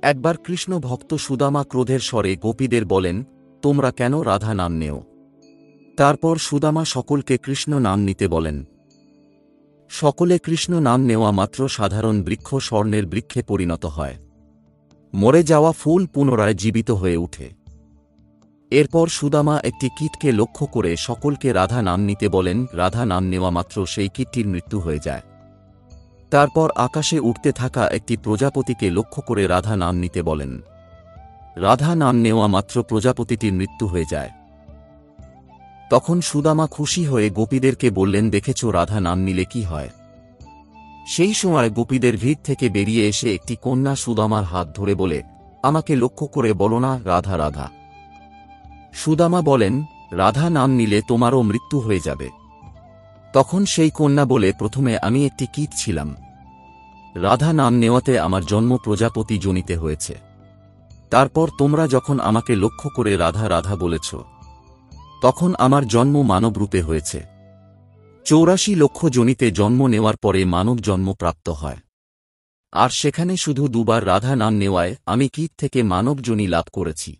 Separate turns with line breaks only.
একবার কৃষ্ণ ভক্ত সুদামা ক্রোধের স্বরে গোপীদের বলেন, তোমরা কেন রাধা নাম নেও? তারপর সুদামা সকলকে কৃষ্ণ নাম নিতে বলেন। সকলে কৃষ্ণ নাম নেওয়া মাত্র সাধারণ বৃক্ষ স্বর্ণের বৃক্ষে পরিণত হয়। মরে যাওয়া ফুল পুনরায় জীবিত হয়ে ওঠে। এরপর সুদামা একটি কীটকে লক্ষ্য করে সকলকে রাধা নাম নিতে বলেন। রাধা নাম নেওয়া মাত্র সেই কীটটির মৃত্যু হয়ে যায়। তারপর আকাশে উঠতে থাকা একটি প্রজাপতিকে লক্ষ্য করে রাধা নাম নিতে বলেন। রাধা নাম নেওয়া মাত্র প্রজাপতিটির মৃত্যু হয়ে যায়। তখন সুদামা খুশি হয়ে গোপীদেরকে বললেন, দেখেছ রাধা নাম নিলে কি হয়। সেই সময় গোপীদের ভিড় থেকে বেরিয়ে এসে একটি কন্যা সুদামার হাত ধরে বলে, আমাকে লক্ষ্য করে বলো না রাধা রাধা। সুদামা বলেন, রাধা নাম নিলে তোমারও মৃত্যু হয়ে যাবে। তখন সেই কন্যা বলে, প্রথমে আমি একটি কীট ছিলাম। রাধা নাম নেওয়াতে আমার জন্ম প্রজাপতি জনিতে হয়েছে। তারপর তোমরা যখন আমাকে লক্ষ্য করে রাধা রাধা বলেছ, তখন আমার জন্ম মানব রূপে হয়েছে। 84 লক্ষ জনিতে জন্ম নেওয়ার পরে মানব জন্ম প্রাপ্ত হয়। আর সেখানে শুধু দুবার রাধা নাম নেওয়ায় আমি কীট থেকে মানব জনি লাভ করেছি।